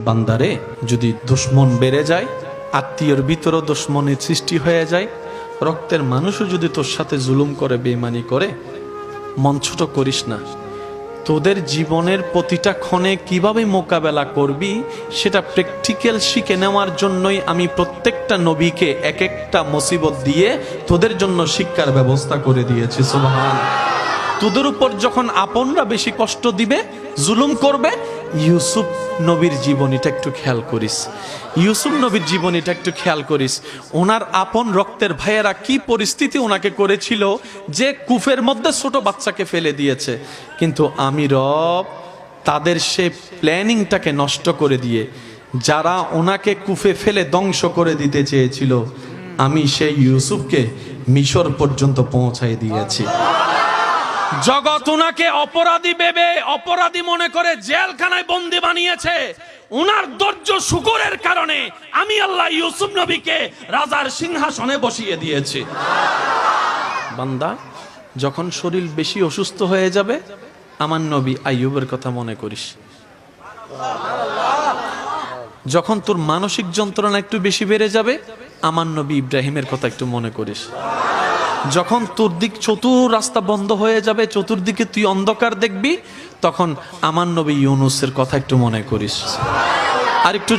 বান্দারে যদি দুশ্মন বেড়ে যায়, আত্মীয়র ভিতরও দুশ্মনের সৃষ্টি হয়ে যায়, রক্তের মানুষও যদি তোর সাথে জুলুম করে, বেঈমানি করে, মন ছোট করিস না। তোদের জীবনের প্রতিটা ক্ষণে কিভাবে মোকাবেলা করবি সেটা প্র্যাকটিক্যাল শিখে নেওয়ার জন্যই আমি প্রত্যেকটা নবীকে এক একটা মুসিবত দিয়ে তোদের জন্য শিক্ষার ব্যবস্থা করে দিয়েছি। সুবহান। তোদের উপর যখন আপনরা বেশি কষ্ট দিবে, জুলুম করবে, ইউসুফ নবীর জীবনীটা একটু খেয়াল করিস। ইউসুফ নবীর জীবনীটা একটু খেয়াল করিস। ওনার আপন রক্তের ভাইয়েরা কি পরিস্থিতি ওনাকে করেছিল যে কুফের মধ্যে ছোট বাচ্চাকে ফেলে দিয়েছে, কিন্তু আমি রব তাদের সে প্ল্যানিংটাকে নষ্ট করে দিয়ে, যারা ওনাকে কুফে ফেলে ধ্বংস করে দিতে চেয়েছিল, আমি সেই ইউসুফকে মিশর পর্যন্ত পৌঁছাই দিয়েছি। জগৎ উনাকে অপরাধী ভেবে, অপরাধী মনে করে জেলখানায় বন্দি বানিয়েছে। উনার ধৈর্য শুকরের কারণে আমি আল্লাহ ইউসুফ নবীকে রাজার সিংহাসনে বসিয়ে দিয়েছি। বান্দা, যখন শরীর বেশি অসুস্থ হয়ে যাবে, আমার নবী আইয়ুবের কথা মনে করিস। যখন তোর মানসিক যন্ত্রণা একটু বেশি বেড়ে যাবে, আমার নবী ইব্রাহিমের কথা একটু মনে করিস। যখন তোর দিক চতুর রাস্তা বন্ধ হয়ে যাবে, চতুর্দিকে তুই অন্ধকার দেখবি, তখন আমার নবী ইউনুসের কথা একটু মনে করিস। আর একটু